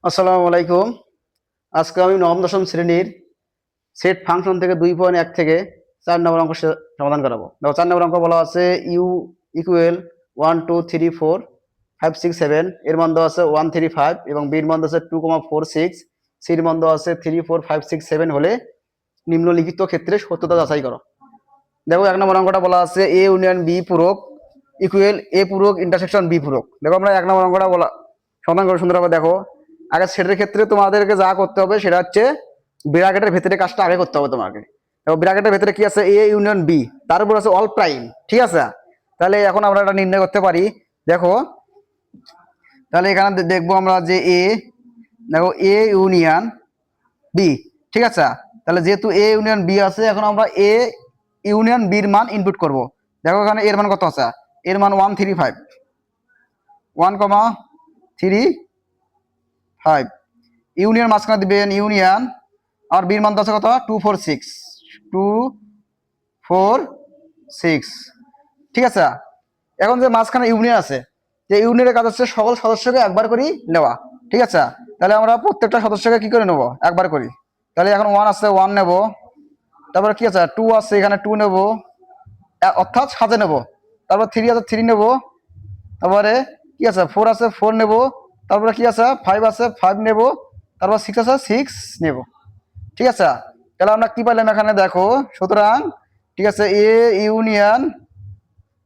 আসসালামু আলাইকুম। আজকে আমি নবম দশম শ্রেণীর সেট ফাংশন থেকে 2.1 থেকে 4 নম্বর অঙ্ক সমাধান করাবো। দেখো 4 নম্বর অঙ্ক বলা আছে ইউ ইকুয়াল 1 2 3 4 5 6 7 এর মান দেওয়া আছে 1 3 5 এবং বি এর মান দেওয়া আছে 2,46, সি এর মান দেওয়া আছে 3 4 5 6 7 হলে নিম্নলিখিত ক্ষেত্রে সত্যতা যাচাই করো। দেখো 1 নম্বর অঙ্কটা বলা আছে এ ইউনিয়ন বি পূরক ইকুয়াল এ পূরক ইন্টারসেকশন বি পূরক। দেখো আমরা 1 নম্বর অঙ্কটা সমাধান করে সুন্দরভাবে দেখো। আগে সেটের ক্ষেত্রে তোমাদেরকে যা করতে হবে সেটা হচ্ছে ব্র্যাকেটের ভেতরে কাজটা আগে করতে হবে তোমাকে। এবং ব্র্যাকেটের ভেতরে কি আছে এ ইউনিয়ন বি, তার উপর আছে অল প্রাইম, ঠিক আছে। তাহলে এখন আমরা এটা নির্ণয় করতে পারি। দেখো তাহলে এখানে দেখবো আমরা যে দেখো এ ইউনিয়ন বি, ঠিক আছে। তাহলে যেহেতু এ ইউনিয়ন বি আছে, এখন আমরা এ ইউনিয়ন বির মান ইনপুট করব। দেখো এখানে এর মান কত আছে, এর মান 135 1,35 ইউনিয়ন মাঝখানে দিবেন ইউনিয়ন, আর বির মান আছে কত 246, ঠিক আছে। এখন যে মাঝখানে ইউনিয়ন আছে, যে ইউনিয়নের কাজ হচ্ছে সকল সদস্যকে একবার করে নেওয়া, ঠিক আছে। তাহলে আমরা প্রত্যেকটা সদস্যকে কি করে নেব, একবার করি। তাহলে এখন 1 আছে 1 নেব, তারপরে কি আছে 2 আছে এখানে 2 নেব, অর্থাৎ সাজে নেব। তারপর 3 আছে 3 নেব, তারপরে কি আছে 4 আছে 4 নেব, তারপরে কি আছে 5 আছে 5 নেব, তারপর 6 আছে 6 নেব, ঠিক আছে। তাহলে আমরা কি পাইলাম এখানে দেখো, সুতরাং ঠিক আছে এ ইউনিয়ন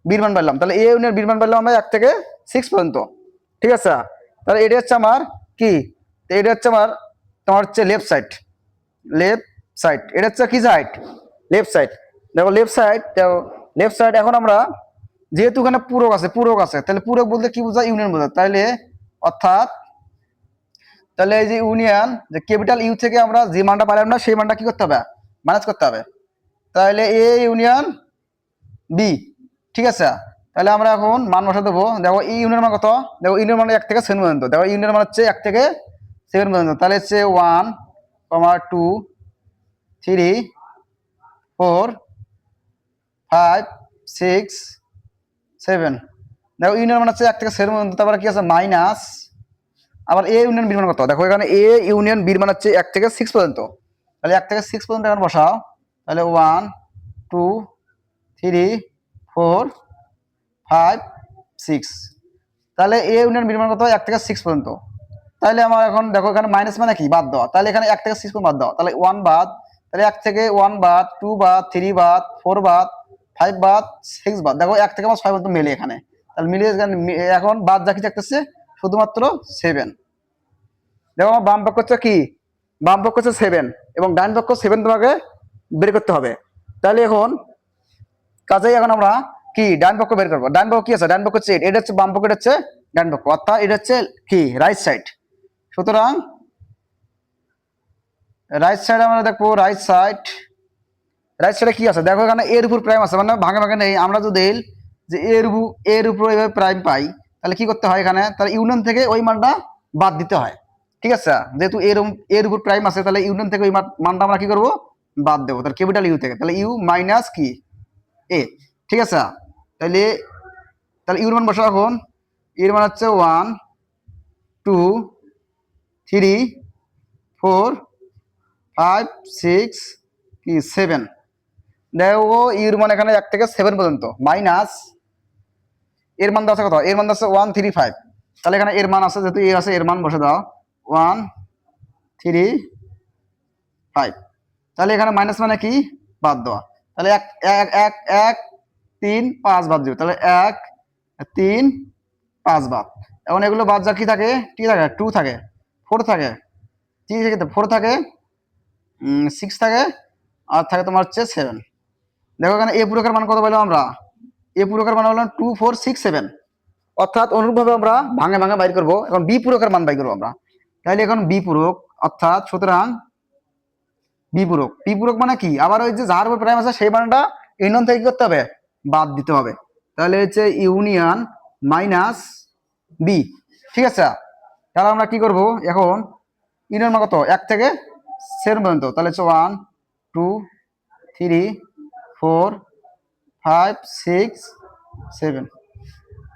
বির মান পাইলাম। তাহলে এ ইউনিয়ন বির মান পাইলাম আমরা 1 থেকে 6 পর্যন্ত, ঠিক আছে। তাহলে এটা হচ্ছে আমার কি, এটা হচ্ছে আমার তোমার হচ্ছে লেফট সাইড, এটা হচ্ছে কি সাইড, লেফট সাইড। দেখো লেফট সাইড, দেখো লেফট সাইড। এখন আমরা যেহেতু এখানে পূরক আছে, তাহলে পূরক বলতে কি বোঝায়, ইউনিয়ন বোঝায়। তাহলে অর্থাৎ তাহলে এই যে ইউনিয়ন, যে ক্যাপিটাল ইউ থেকে আমরা যে মানটা পাইলাম না সেই মানটা কি করতে হবে, মাইনাস করতে হবে। তাহলে এ ইউনিয়ন বি, ঠিক আছে। তাহলে আমরা এখন মান বসা দেবো। দেখো এই ইউনিয়ন মান কত, দেখো ইউনিয়ন মানে 1 থেকে 7 পর্যন্ত। দেখো ইউনিয়ন মান হচ্ছে 1 থেকে 7 পর্যন্ত। তাহলে হচ্ছে 1, 2, 3, 4, 5, 6, 7। দেখো ইউনিয়ন মানে হচ্ছে 1 থেকে 7 পর্যন্ত। তারপরে কি আছে মাইনাস, আবার এ ইউনিয়ন বির মান কত, দেখো এখানে এ ইউনিয়ন বির মান হচ্ছে 1 থেকে 6 পর্যন্ত। তাহলে 1 থেকে 6 পর্যন্ত এখন বসাও। তাহলে 1 2 3 4 5 6। তাহলে এ ইউনিয়ন বির মান কত 1 থেকে 6 পর্যন্ত। তাহলে আমার এখন দেখো এখানে মাইনাস মানে কি, বাদ দেওয়া। তাহলে এখানে 1 থেকে 6 পর্যন্ত বাদ দেওয়া, তাহলে 1 বাদ। তাহলে 1 থেকে 1 বাদ, 2 বাদ, 3 বাদ, 4 বাদ, 5 বাদ, 6 বাদ। দেখো 1 থেকে আমার 6 পর্যন্ত মেলে এখানে। তাহলে মিলে এখন বাদ যা কি থাকতেছে শুধুমাত্র 7। দেখো আমার বাম পক্ষ হচ্ছে কি, বাম পক্ষ হচ্ছে 7 এবং ডান পক্ষ 7 তোমাকে বের করতে হবে। তাহলে এখন কাজেই এখন আমরা কি ডান পক্ষ বের করবো। ডান পক্ষ কি আছে, ডান পক্ষ হচ্ছে এটা হচ্ছে বাম পক্ষ, এটা হচ্ছে ডান পক্ষ, অর্থাৎ এটা হচ্ছে কি রাইট সাইড। সুতরাং রাইট সাইড আমরা দেখবো, রাইট সাইডে কি আছে, দেখো এখানে এর উপর প্রাইম আছে, মানে ভাগে ভাগে নেই। আমরা যদি যে এর উপর এইভাবে প্রাইম পাই, তাহলে কি করতে হয় এখানে, তাহলে ইউনিয়ন থেকে ওই মানটা বাদ দিতে হয়, ঠিক আছে। যেহেতু এর উপর প্রাইম আছে, তাহলে ইউনিয়ন থেকে ওই মানটা আমরা কি করবো, বাদ দেবো। তাহলে ক্যাপিটাল ইউ থেকে, তাহলে ইউ মাইনাস কি এ, ঠিক আছে। তাহলে তাহলে ইউর মান বসা, এখন এর মান হচ্ছে 1 2 3 4 5 6 কি 7। দেখো ইউর মান এখানে 1 থেকে 7 পর্যন্ত, মাইনাস এর মান আছে কত, এর মান আছে 135। তাহলে এখানে এর মান আছে, যেহেতু এ আছে এর মান বসে দাও 135। তাহলে এখানে মাইনাস মানে কি, বাদ দেওয়া। তাহলে 1 1 1 1 3 5 বাদ দিও, তাহলে 1 3 5 বাদ। এখন এগুলো বাদ যা কি থাকে, কি থাকে 2 থাকে, 4 থাকে, 3 থেকে 4 থাকে, 6 থাকে, আর থাকে তোমার হচ্ছে 7। দেখো এখানে এ পূরকের মান কত পেলাম আমরা, এ পূরকের মান হলো 2 4 6 7। অর্থাৎ অনুরূপভাবে আমরা ভাঙে ভাঙে বাইর করবো। এখন বি পূরকের মান বাইর করবো আমরা। তাহলে এখন বি পূরক, অর্থাৎ সুতরাং বি পূরক মানে কি, আবার ওই যে যার উপর প্রাইম আছে সেই মানটা ইউনিয়ন থেকে কি করতে হবে, বাদ দিতে হবে। তাহলে হচ্ছে ইউনিয়ন মাইনাস বি, ঠিক আছে। তাহলে আমরা কি করব এখন, ইউনিয়ন মান কত 1 থেকে 7 পর্যন্ত। তাহলে হচ্ছে 1 2 3 4 5 6 7।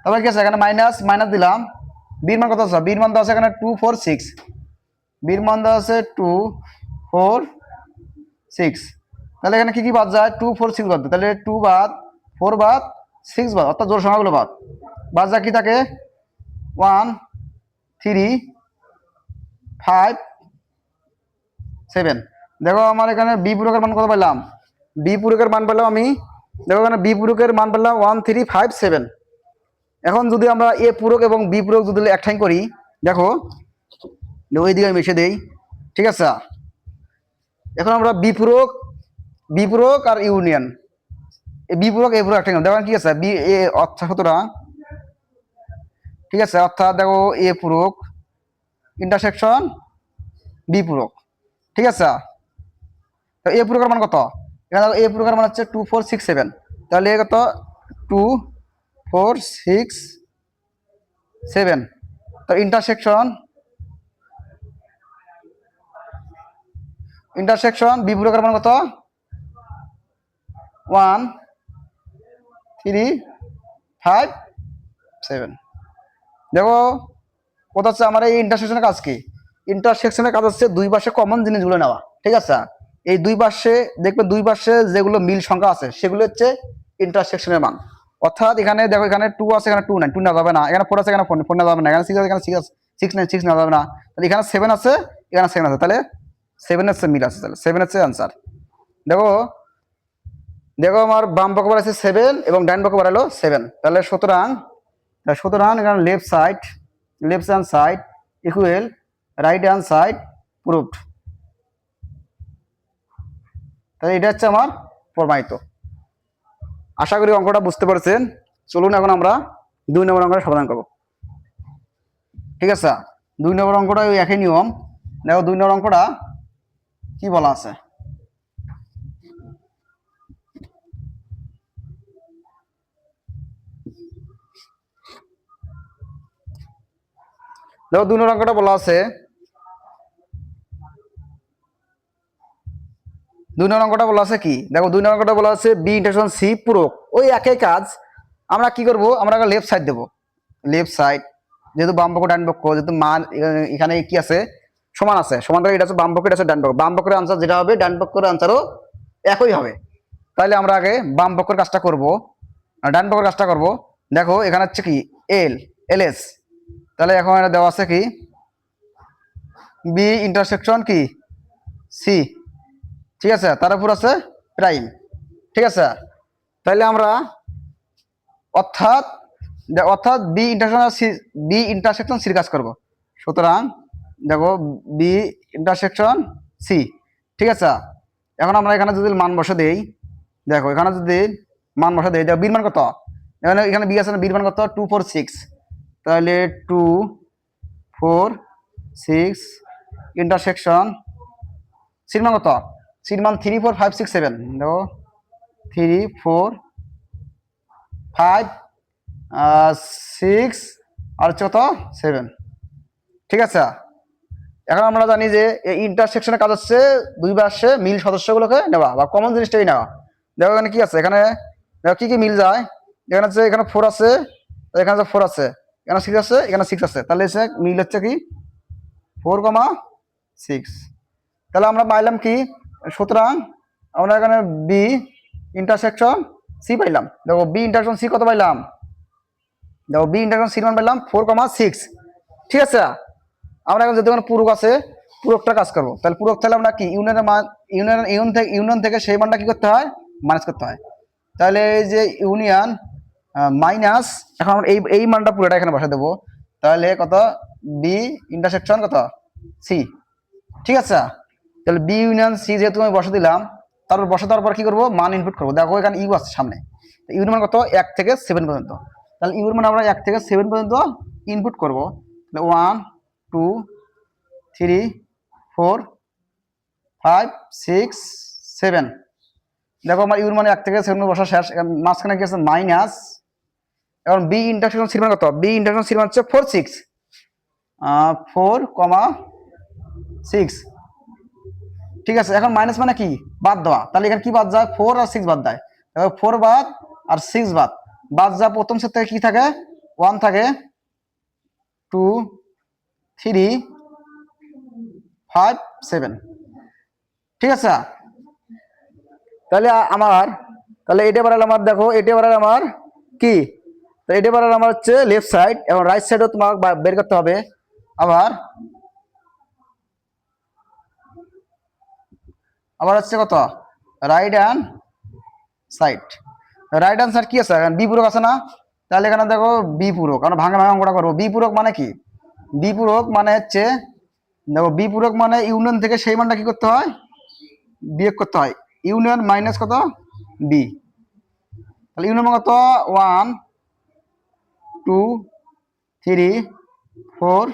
তারপর কি আছে এখানে মাইনাস দিলাম। বির মান কত আছে, বির মান তো আছে এখানে 2 4 6। বির মান দেওয়া আছে 2 4 6। তাহলে এখানে কি কি বাদ যায়? 2 4 6 বাদ যায়, তাহলে 2 বাদ 4 বাদ 6 বাদ, অর্থাৎ জোড় সংখ্যাগুলো বাদ। বাদ যা কি থাকে? 1 3 5 7। দেখো আমার এখানে বি পূরকের মান কত পেলাম? বি পূরকের মান পেলাম আমি, দেখো এখানে বি পূরকের মান পেলাম 1 3 5 7। এখন যদি আমরা এ পূরক এবং বি পূরক যদি একঠাই করি, দেখো ওই দিকে আমি মিশে দেই, ঠিক আছে। এখন আমরা বি পূরক আর ইউনিয়ন, বি পূরক এ পূরক একঠাই, দেখো কি আছে বি এ অর্থাৎ সুতরাং, ঠিক আছে, অর্থাৎ দেখো এ পূরক ইন্টারসেকশন বি পূরক, ঠিক আছে। তো এ পূরকের মান কত? এখানে এ পূরকের মান হচ্ছে 2 4 6 7। তাহলে কত? 2 4 6 7। তো ইন্টারসেকশন বি পূরকের মান কত? 1 3 5 7। দেখো কত হচ্ছে আমার এই ইন্টারসেকশনের কাজ কি? ইন্টারসেকশনের কাজ হচ্ছে দুই পাশে কমন জিনিসগুলো নেওয়া, ঠিক আছে। এই দুই পাশে দেখবে, দুই পাশে যেগুলো মিল সংখ্যা আছে সেগুলো হচ্ছে ইন্টারসেকশনের মান। অর্থাৎ এখানে দেখো, এখানে 2 আছে, এখানে 2 নাই, 2 না যাবে না। এখানে 4 আছে, এখানে 4 না যাবে না। এখানে 6 আছে, এখানে 6 আছে, 6 নাই, 6 না যাবে না। তাহলে এখানে 7 আছে, এখানে 7 আছে, তাহলে 7 এর মিল আছে, তাহলে 7 হচ্ছে অ্যান্সার। দেখো দেখো আমার বাম পক্ষ বাড়াইছে 7 এবং ডান পক্ষ বাড়ালো 7। তাহলে সুতরাং এখানে left hand side equal right hand side proved. তাহলে এটা হচ্ছে আমার প্রমাণিত। আশা করি অঙ্কটা বুঝতে পারছেন। চলুন এখন আমরা 2 নম্বর অঙ্কটা সমাধান করব, ঠিক আছে। 2 নম্বর অঙ্কটা ওই একই নিয়ম। দেখো 2 নম্বর অঙ্কটা কি বলা আছে। দেখো 2 নম্বর অঙ্কটা বলা আছে, 2 নম্বর অঙ্কটা বলা আছে কি? দেখো 2 নম্বর অঙ্কটা বলা আছে বি ইন্টারসেকশন সি পূরক। ওই একই কাজ, আমরা কি করব? আমরা লেফট সাইড দেব, লেফট সাইড, যেহেতু বাম পক্ষ ডান পক্ষ, যেহেতু মান এখানে কি আছে? সমান আছে, সমান থাকে, এটা আছে বাম পক্ষ, এটা আছে ডান পক্ষ। বাম পক্ষের আনসার যেটা হবে ডান পক্ষের আনসারও একই হবে। তাহলে আমরা আগে বাম পক্ষের কাজটা করব, আর ডান পক্ষের কাজটা করব। দেখো এখানে হচ্ছে কি এল এস, তাহলে এখন এটা দেওয়া আছে কি বি ইন্টারসেকশন কি সি, ঠিক আছে, তার উপর আছে প্রাইম, ঠিক আছে। তাহলে আমরা অর্থাৎ বি ইন্টারসেকশন সির কাজ করব। সুতরাং দেখো বি ইন্টারসেকশন সি, ঠিক আছে। এখন আমরা এখানে যদি মান বসে দেই, দেখো এখানে যদি মান বসে দেই, দেখো বির মান কত? এখানে বি আছে না, বির মান কত? 2 4 6। তাহলে 2 4 6 ইন্টারসেকশন সির মান কত? সির মান 3 4 5 6 7। দেখো 3 4 5 6 আর হচ্ছে কত? 7, ঠিক আছে। এখন আমরা জানি যে এই ইন্টারসেকশনের কাজ হচ্ছে দুই পাশে মিল সদস্যগুলোকে নেওয়া বা কমন জিনিসটাই নেওয়া। দেখো এখানে কি আছে? এখানে দেখো কি কি মিল যায়। এখানে হচ্ছে, এখানে 4 আছে, এখানে 4 আছে, এখানে 6 আছে, এখানে 6 আছে, তাহলে এসে মিল হচ্ছে কি 4, 6। তাহলে আমরা পাইলাম কি? সুতরাং আমরা এখানে বি ইন্টারসেকশন সি পাইলাম। দেখো বি ইন্টারসেকশন সি কত পাইলাম? দেখো বি ইন্টারসেকশন সি মান পাইলাম 4, 6, ঠিক আছে। আমরা এখন যেহেতু এখানে পূরক আছে, পূরকটা কাজ করবো। তাহলে পূরক তাহলে আমরা কি ইউনিয়নের মান, ইউনিয়ন থেকে সেই মানটা কি করতে হয়? মাইনাস করতে হয়। তাহলে এই যে ইউনিয়ন মাইনাস, এখন আমরা এই মানটা পুরোটা এখানে বসে দেবো। তাহলে কত? বি ইন্টারসেকশন কত? সি, ঠিক আছে। তাহলে বি ইউনিয়ন সি যেহেতু আমি বসে দিলাম, তারপর বসে দেওয়ার পর কি করবো? মান ইনপুট করবো। দেখো এখানে ইউ আছে সামনে, ইউর মান কত? 1 থেকে 7 পর্যন্ত। তাহলে ইউর মান আমরা 1 থেকে 7 পর্যন্ত ইনপুট করবো। 1 2 3 4 5 6 7। দেখো আমার ইউর মানে 1 থেকে 7 বসা শেষ। মাঝখানে কি আছে? মাইনাস। এখন বি ইন্টারসেকশন সির মান কত? বি ইন্টারসেকশন সির মান হচ্ছে 4 6, 4, 6, ঠিক আছে। এখন মাইনাস মানে কি? বাদ দেওয়া। তাহলে এখানে কি বাদ যায়? 4 আর 6 বাদ দেয়। 4 বাদ আর 6 বাদ যা প্রথম সেট থেকে কি থাকে? 1 থাকে, 2 3 5 7। ঠিক আছে, তাহলে তাহলে এটা বাড়ালে আমার, দেখো এটা বাড়ালে আমার কি, তো এটা বাড়ালে আমার হচ্ছে লেফট সাইড, এবং রাইট সাইডও তোমার বের করতে হবে। আবার আবার হচ্ছে কত, right hand side. Right hand side কি আছে, এখানে বি পূরক আছে না, তাহলে এখানে দেখো বি পূরক, আমরা ভাঙা ভাঙা অঙ্কটা করবো। বি পূরক মানে কি, বি পূরক মানে হচ্ছে, দেখো বি পূরক মানে ইউনিয়ন থেকে সেই মানটা কি করতে হয়, বিয়োগ করতে হয়। ইউনিয়ন মাইনাস কত, বি। তাহলে ইউনিয়ন কত, 1 2 3 4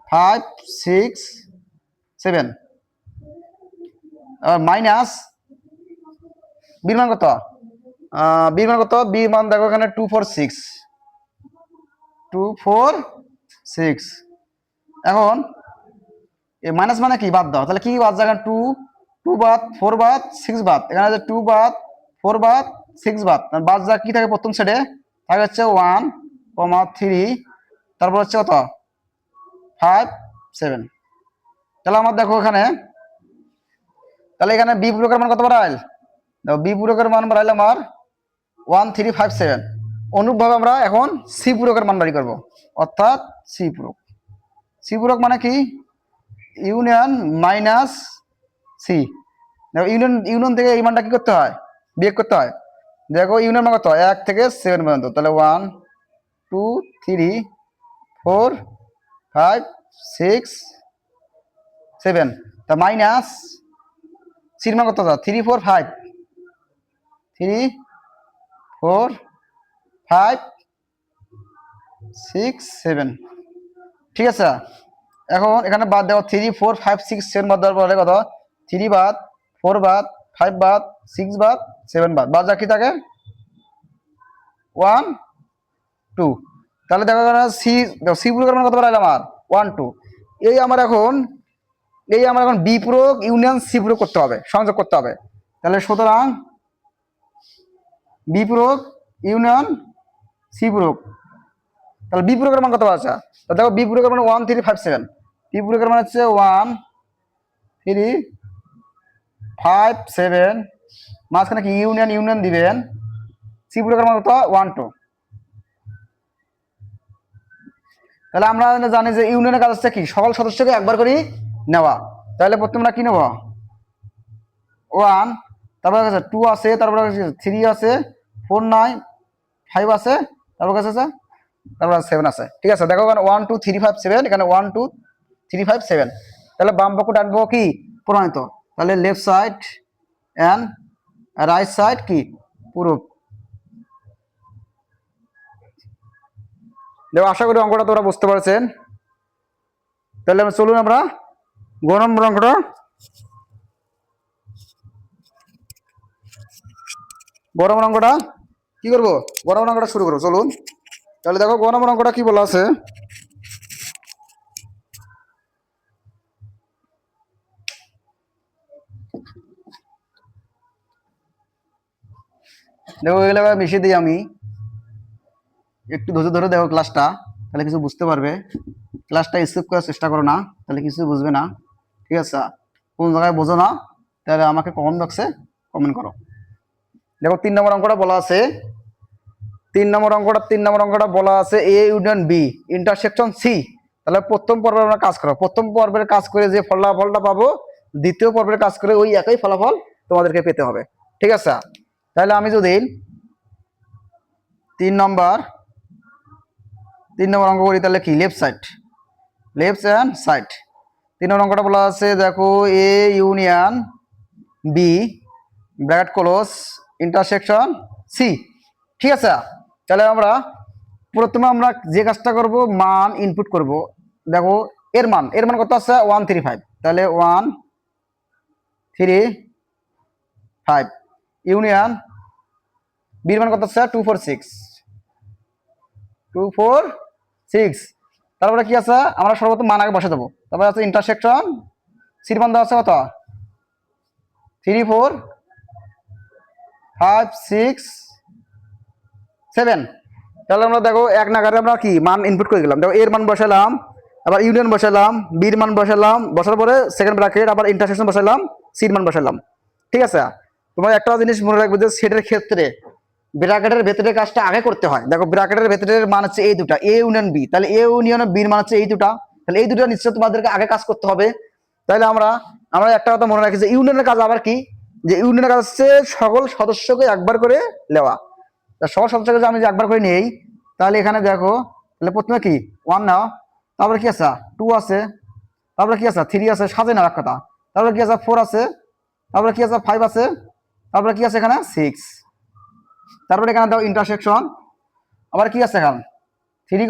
5 6 7, মাইনাস বির মান কত, বির মান কত, বির মান দেখো এখানে 2 4 6, 2 4 6। এখন এই মাইনাস মানে কি, বাদ দাও, তাহলে কি বাদ যায়, 2 2 বাদ, 4 বাদ, 6 বাদ, এখানে আছে 2 বাদ, 4 বাদ, 6 বাদ, বাদ যা কি থাকে প্রথম সেটে থাকে হচ্ছে 1 3, তারপর হচ্ছে কত 5 7। তাহলে আমার দেখো এখানে, তাহলে এখানে বি পূরকের মান কত বাড়াইল, দেখো বি পূরকের মান বাড়াইলে আমার 1 3 5 7। অনুরূপভাবে আমরা এখন সি পূরকের মান বাড়ি করবো, অর্থাৎ সি পূরক। সি পূরক মানে কি, ইউনিয়ন মাইনাস সি। দেখো ইউনিয়ন ইউনিয়ন থেকে এই মানটা কি করতে হয়, বিয়োগ করতে হয়। দেখো ইউনিয়ন মান কত, 1 থেকে 7 পর্যন্ত, তাহলে 1 2 3 4 5 6 7, তা মাইনাস সির মান কত, 3 4 5, 3 4 5 6 7। ঠিক আছে, এখন এখানে বাদ দেওয়া 3 4 5 6 7 বাদ দেওয়ার পরে কত, 3 বাদ, 4 বাদ, 5 বাদ, 6 বাদ, 7 বাদ, বাদ যা কি থাকে 1 2। তাহলে দেখো সি, সি পূরকের মান কত পারলাম আমার 1 2। এই আমার এখন বি পূরক ইউনিয়ন সি পূরক করতে হবে, সংযোগ করতে হবে। তাহলে সুতরাং বি পূরক ইউনিয়ন সি পূরক, তাহলে বি পূরকের মান কত আছে, তো দেখো বি পূরকের মান 1 3 5 7। বি পূরকের মান হচ্ছে 1 3 5 7, মাঝখানে কি ইউনিয়ন ইউনিয়ন দিবেন, সি পূরকের মান কত 1 2। তাহলে আমরা জানি যে ইউনিয়নের কাজ হচ্ছে কি, সকল সদস্যকে একবার করে নেওয়া। তাহলে প্রথমে আমরা কি নেব, 1, তারপর কাছে 2 আছে, তারপর 3 আছে, 4 9 5 আছে, তারপর কাছে আছে, তারপর 7 আছে। ঠিক আছে, দেখো এখানে 1 2 3 5 7, এখানে 1 2 3 5 7। তাহলে বাম পক্ষ ডান পক্ষ কি প্রমাণিত, তাহলে left side and right side কি পূরক। দেখো আশা করি অঙ্কটা তোমরা বুঝতে পারছেন। তাহলে চলুন আমরা গরম অঙ্কটা, গরম অঙ্কটা কি করবো, গরম অঙ্কটা শুরু করবো, চলুন। তাহলে দেখো গরম অঙ্কটা কি বলা আছে, দেখো এগুলো মিশিয়ে দিই আমি, একটু ধৈর্য ধরে দেখো ক্লাসটা, তাহলে কিছু বুঝতে পারবে। ক্লাসটা স্কিপ করার চেষ্টা করো না, তাহলে কিছু বুঝবে না। ঠিক আছে, কোন জায়গায় বোঝো না তাহলে আমাকে কমেন্ট বক্সে কমেন্ট করো। দেখো 3 নম্বর অঙ্কটা বলা আছে, 3 নম্বর অঙ্কটা বলা আছে A union B intersection C. তাহলে প্রথম পর্বে আমরা কাজ করো, প্রথম পর্বের কাজ করে যে ফলাফলটা পাবো, দ্বিতীয় পর্বের কাজ করে ওই একই ফলাফল তোমাদেরকে পেতে হবে। ঠিক আছে, তাহলে আমি যদি 3 নম্বর অঙ্ক করি, তাহলে কি লেফট হ্যান্ড সাইড। 3 নম্বর অঙ্কটা বলা আছে, দেখো A union B bracket close intersection C. ঠিক আছে, তাহলে আমরা প্রথমে আমরা যে কাজটা করব, মান ইনপুট করব। দেখো এর মান কত আছে 1 3 5, তাহলে 1 3 5 ইউনিয়ন বির মান কত আছে 2 4 6, 2 4 6। তারপরে কি আছে, আমরা সর্বপ্রথম মান আগে বসে দেবো, তারপরে আছে ইন্টারসেকশন সির মান দেওয়া আছে কত 3 4 5 6 7। তাহলে আমরা দেখো এক নাগারে আমরা কি মান ইনপুট করে গেলাম, দেখো এর মান বসালাম আবার ইউনিয়ন বসালাম, বির মান বসালাম, বসার পরে সেকেন্ড ব্র্যাকেট আবার ইন্টারসেকশন বসালাম, সির মান বসালাম। ঠিক আছে, তোমার একটা জিনিস মনে রাখবে যে সেটের ক্ষেত্রে ব্র্যাকেটের ভেতরে কাজটা আগে করতে হয়। দেখো ব্র্যাকেটের ভেতরের মান হচ্ছে এই দুটা, এ ইউনিয়ন বি, তাহলে এ ইউনিয়ন বির মান হচ্ছে এই দুটা, তাহলে এই দুটা নিশ্চয় তোমাদেরকে আগে কাজ করতে হবে। তাহলে আমরা আমরা একটা কথা মনে রাখি যে ইউনিয়নের কাজ আবার কি, যে ইউনিয়নের কাজ হচ্ছে সকল সদস্যকে একবার করে নেওয়া। সকল সদস্যকে যদি আমি যে একবার করে নেই, তাহলে এখানে দেখো, তাহলে প্রথমে কি 1 নাও, তারপরে কি আছে 2 আছে, তারপরে কি আছে 3 আছে, সাজে না এক কথা, তারপরে কি আছে 4 আছে, তারপরে কি আছে 5 আছে, তারপরে কি আছে এখানে 6, তারপরে এখানে দাও ইন্টারসেকশন, আবার কি আছে এখানে 3,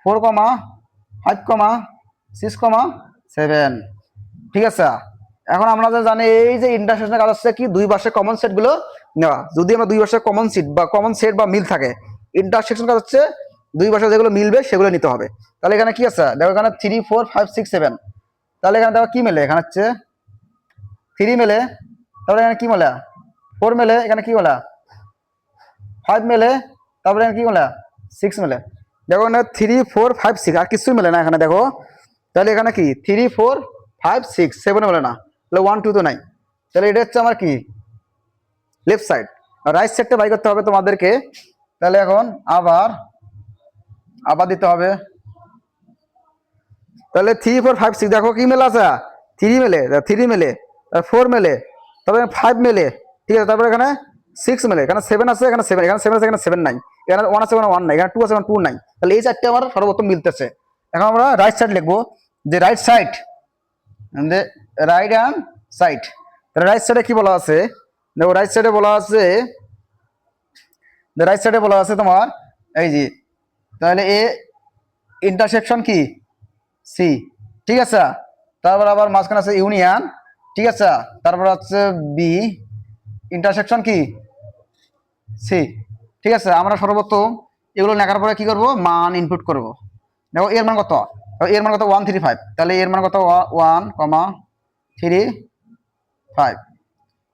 4, 5, 6, 7। ঠিক আছে, এখন আমরা যে জানি এই যে ইন্টারসেকশনের কাজ হচ্ছে কি দুই পাশে কমন সেট গুলো নেওয়া। যদি আমরা দুই পাশে কমন সেট বা কমন সেট বা মিল থাকে, ইন্টারসেকশন কাজ হচ্ছে দুই পাশে যেগুলো মিলবে সেগুলো নিতে হবে। তাহলে এখানে কি আছে দেখো, এখানে 3, 4, 5, 6, 7, তাহলে এখানে দেখো কি মেলে, এখানে হচ্ছে 3 মেলে, তারপরে এখানে কি মেলে 4 মেলে, এখানে কি মেলে 5 মেলে, তারপরে এখানে কি মেলে 6 মেলে। দেখো এখানে 3, 4, 5, 6 আর কিছুই মেলে না এখানে দেখো। তাহলে এখানে কি 3, 4, 5, 6, 7 মেলে না, তাহলে 1, 2 তো নাই। তাহলে এটা হচ্ছে আমার কি লেফট সাইড, রাইট সাইডটা বাই করতে হবে তোমাদেরকে। তাহলে এখন আবার আবার দিতে হবে। তাহলে 3, 4, 5, 6 দেখো কি মেলে আছে, 3 মেলে, 3 মেলে, 4 মেলে, তারপরে 5 মেলে। ঠিক আছে, তারপরে এখানে 6 মেলে, এখানে 7 আছে, এখানে 7, এখানে 7 আছে, এখানে 7 নাই, এখানে 1 আছে, এখানে 1 নাই, এখানে 2 আছে, এখানে 2 নাই। তাহলে এই চারটে আমার সর্বপ্রথম মিলতেছে। এখন আমরা রাইট সাইড লিখবো, যে right side, right hand side. তাহলে রাইট সাইডে কি বলা আছে, দেখো রাইট সাইডে বলা আছে, রাইট সাইডে বলা আছে তোমার এই যে, তাহলে এ ইন্টারসেকশন কি সি। ঠিক আছে, তারপর আবার মাঝখানে আছে ইউনিয়ন। ঠিক আছে, তারপর হচ্ছে বি ইন্টারসেকশন কি সি। ঠিক আছে, আমরা সর্বপ্রথম এগুলো লেখার পরে কি করব, মান ইনপুট করব। দেখো এর মান কত, এর মান কত 1, 3, 5, তাহলে এর মান কত 1, 3, 5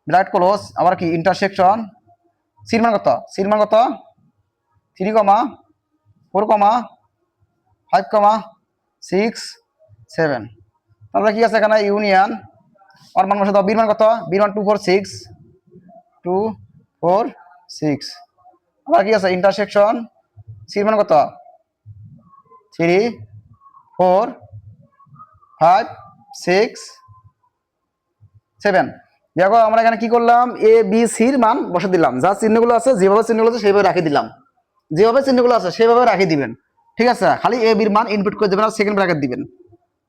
ব্র্যাকেট ক্লোজ, আবার কি ইন্টারসেকশন সির মান কত, সির মান কত 3, 4, 5, 6, 7, তারপরে কি আছে এখানে ইউনিয়ন, আর মান বসে দাও, বির মান কত, বির মান 2, 4, 6, 2, 4, 6, আবার কি আছে ইন্টারসেকশন সির মান কত 3, 4, 5, 6, 7। দেখো আমরা এখানে কি করলাম, এ বি সির মান বসে দিলাম, যা চিহ্নগুলো আছে যেভাবে চিহ্নগুলো আছে সেইভাবে রাখি দিলাম, যেভাবে চিহ্নগুলো আছে সেভাবে রাখি দিবেন। ঠিক আছে, খালি এ বির মান ইনপুট করে দেবেন আর সেকেন্ড ব্র্যাকেট দিবেন।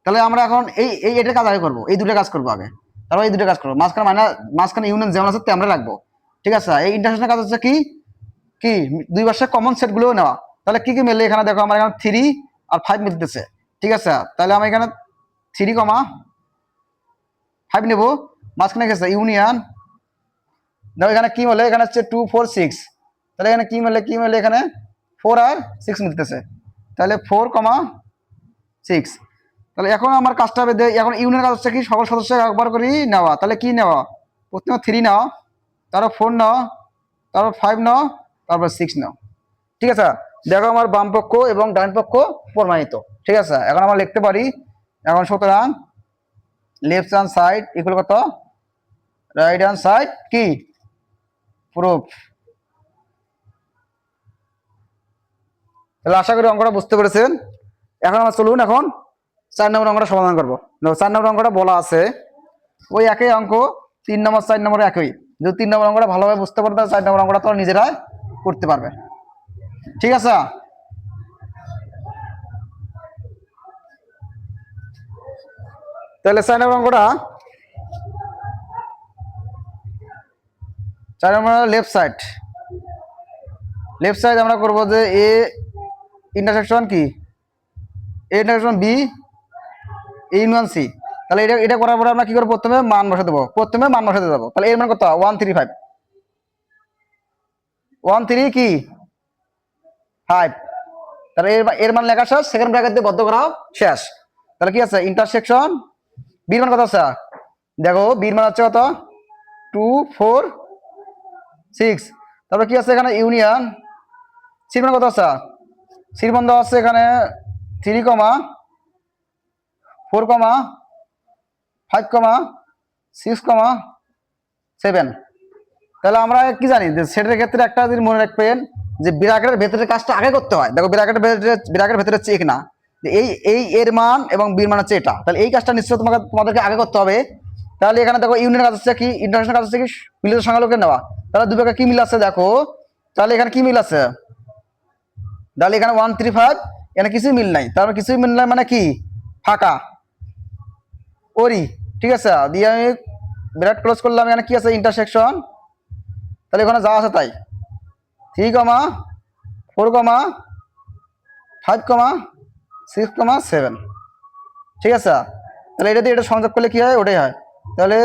তাহলে আমরা এখন এই এটার কাজ আগে করবো, এই দুটো কাজ করবো আগে, তারপর এই দুটো কাজ করবো, মাঝখানে মাঝখানে ইউনিয়ন যেমন আছে তেমন রাখবো। ঠিক আছে, এই ইন্টারসেকশনের কাজ হচ্ছে কি কি দুই পাশে কমন সেট গুলো নেওয়া। তাহলে কি কি মেলে, এখানে দেখো আমার এখানে 3 আর 5 মিলতেছে। ঠিক আছে, তাহলে আমি এখানে 3, 5 নেবো, মাঝখানে গেছে ইউনিয়ন, দেখো এখানে কি মেলে, এখানে হচ্ছে 2, 4, 6, তাহলে এখানে কি মেলে, কি মেলে এখানে 4 আর 6 মিলতেছে, তাহলে 4, 6। তাহলে এখন আমার কাজটা হবে, এখন ইউনিয়নের কাজ হচ্ছে কি সকল সদস্য একবার করে নেওয়া। তাহলে কি নেওয়া, প্রথমে 3 নাও, তারপর 4 নাও, তারপর 5 নাও, তারপর 6 নাও। ঠিক আছে, দেখো আমার বাম পক্ষ এবং ডান পক্ষ প্রমাণিত। ঠিক আছে, এখন আমরা লিখতে পারি, এখন সুতরাং লেফট হ্যান্ড সাইড ইকুয়াল কত, রাইট হ্যান্ড সাইড কি প্রুফ। তাহলে আশা করি অঙ্কটা বুঝতে পেরেছেন। এখন আমরা চলুন এখন 4 নম্বর অঙ্কটা সমাধান করবো। 4 নম্বর অঙ্কটা বলা আছে ওই একই অঙ্ক, 3 নম্বর 4 নম্বর একই। যদি 3 নম্বর অঙ্কটা ভালোভাবে বুঝতে পারো তাহলে 4 নম্বর অঙ্কটা তোমরা নিজেরাই করতে পারবে। ঠিক আছে, তাহলে 4 নম্বর অঙ্কটা, 4 নম্বর লেফট সাইড, লেফট সাইড আমরা করবো যে এ ইন্টারসেকশন কি, A intersection B union C. তাহলে এটা এটা করার পরে আমরা কি করবো, প্রথমে মান বসে দেবো, প্রথমে মান বসাতে যাবো। তাহলে এর মান কত 1, 3, 5, 1, 3 কি 5, তাহলে এর মান লেখা শেষ, সেকেন্ড ব্র্যাকেট দিয়ে বদ্ধ করা শেষ। তাহলে কি আছে ইন্টারসেকশন বির মান কত আছে, দেখো বির মান হচ্ছে কত 2, 4, 6, তারপরে কি আছে এখানে ইউনিয়ন সির মান কত আছে, সির মান দেওয়া আছে এখানে 3, 4,5,6,7। তাহলে আমরা কি জানি যে সেটের ক্ষেত্রে একটা জিনিস মনে রাখবেন যে ব্র্যাকেটের ভেতরে কাজটা আগে করতে হয়। দেখো ব্র্যাকেটের ভেতরে চেক না যে এই এর মান এবং বির মান হচ্ছে এটা, তাহলে এই কাজটা নিশ্চয় তোমাদেরকে আগে করতে হবে। তাহলে এখানে দেখো ইউনিয়নের কাজ হচ্ছে কি, ইন্টারন্যাশনাল কাজ হচ্ছে কি মিলিত সংখ্যালঘুকে নেওয়া। তাহলে দুই ভাগে কি মিল আছে দেখো, তাহলে এখানে কি মিল আছে, তাহলে এখানে 135, এখানে কিছুই মিল নাই। তারপর কিছুই মিল নাই মানে কি, ফাঁকা ওরি। ঠিক আছে, দিয়ে আমি ব্র্যাকেট ক্লোজ করলাম। এখানে কি আছে, ইন্টারসেকশন। তাহলে এখানে যা আছে তাই 3,4,5,6,7। ঠিক আছে, তাহলে এটা দিয়ে এটা সংযোগ করলে কি হয়, ওটাই হয়। তাহলে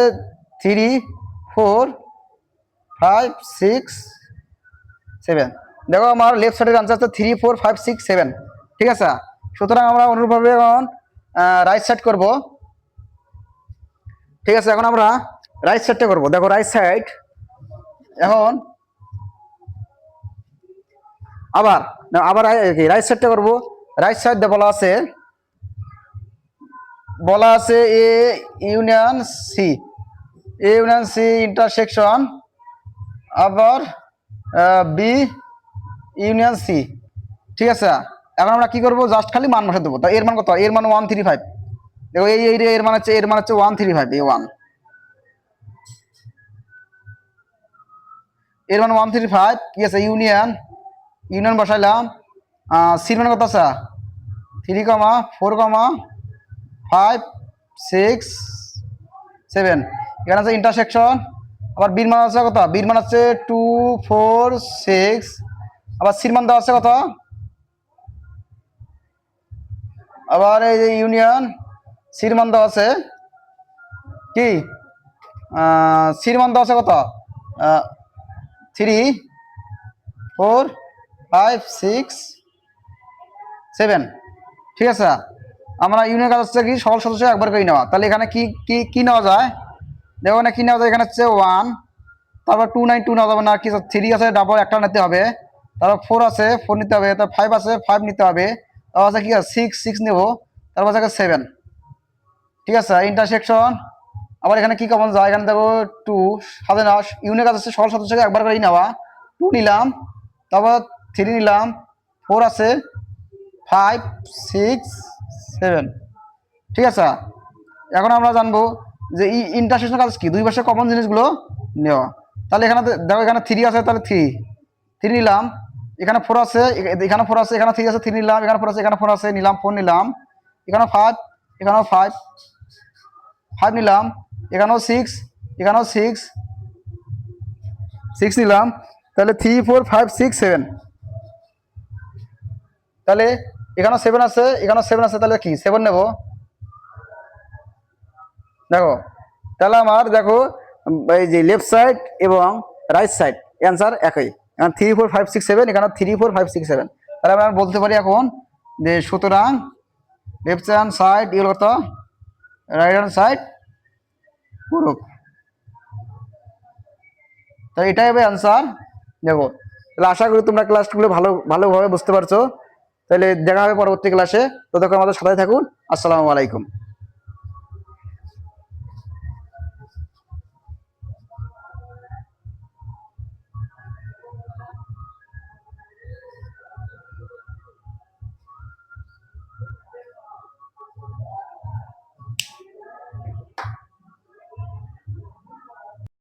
3,4,5,6,7। দেখো আমার লেফট সাইডের আনসার হচ্ছে 3,4,5,6,7। ঠিক আছে, সুতরাং আমরা অনুরূপভাবে এখন রাইট সাইড করব। ঠিক আছে, এখন আমরা রাইট সাইডটা করব। দেখো রাইট সাইড এখন আবার আবার রাইট সাইডটা করব। রাইট সাইড বলা আছে এ ইউনিয়ন সি, ইন্টারসেকশন, আবার বি ইউনিয়ন সি। ঠিক আছে, এখন আমরা কি করব, জাস্ট খালি মান বসে দেবো। তা এর মান কত, এর মান 135। দেখো এই এর মান হচ্ছে 135, এই 1 এর মান 135। কি আছে, ইউনিয়ন বসাইলাম। সির মান কত আছে, 3,4,5,6,7। এখানে আছে ইন্টারসেকশন। আবার বির মান আছে কত, বির মান আছে 2,4,6। আবার সির মান দেওয়া আছে কত, আবার এই যে ইউনিয়ন সির মান দেওয়া আছে কি, সির মান দেওয়া আছে কত, 3,4,5,6,7। ঠিক আছে, আমরা ইউনিয়ন কাজ হচ্ছে কি সকল সদস্য একবার করে নেওয়া। তাহলে এখানে কি কি কি নেওয়া যায়, দেখো এখানে কি নেওয়া যায়, এখানে হচ্ছে 1, তারপর 2,9,2 নেওয়া যাবে না, কি 3 আছে ডাবল একটা নিতে হবে, তারপর 4 আছে 4 নিতে হবে, তারপর 5 আছে 5 নিতে হবে, তারপর আছে কি 6 নেবো, তারপর আছে 7। ঠিক আছে, ইন্টারসেকশন। আবার এখানে কি কমন যায়, এখানে দেখো 2 সাথে না, ইউনিয়ন কাজ হচ্ছে সকল সদস্যকে একবার করেই নেওয়া। 2 নিলাম, তারপর 3 নিলাম, 4 আছে, 5 6 7। ঠিক আছে, এখন আমরা জানবো যে ইন্টারসেকশন কাজ কি, দুই পাশে কমন জিনিসগুলো নেওয়া। তাহলে এখানে দেখো এখানে 3 আছে, তাহলে 3 নিলাম। এখানে 4 আছে, এখানে 4 আছে, এখানে 3 আছে, 3 নিলাম। এখানে 4 আছে, এখানে 4 আছে, নিলাম 4 নিলাম। এখানেও 5, এখানেও 5 নিলাম। এখানেও 6, এখানেও 6 নিলাম। তাহলে 3 4 5 6 7। তাহলে এখানেও 7 আছে, এখানেও 7 আছে, তাহলে কি 7 নেব। দেখো তাহলে আমার দেখো এই যে লেফট সাইড এবং রাইট সাইড অ্যান্সার একই। এখন 3 4 5 6 7, এখানে 3 4 5 6 7। তাহলে আমরা বলতে পারি এখন যে সুতরাং লেফট হ্যান্ড সাইড ইকুয়াল কত, রাইট হ্যান্ড সাইড পূরক। তো এটাই হবে অ্যান্সার। দেখো তাহলে আশা করি তোমরা ক্লাসগুলো ভালোভাবে বুঝতে পারছো। তাহলে দেখা হবে পরবর্তী ক্লাসে। ততক্ষণ আমাদের সাথে থাকুন। আসসালামু আলাইকুম।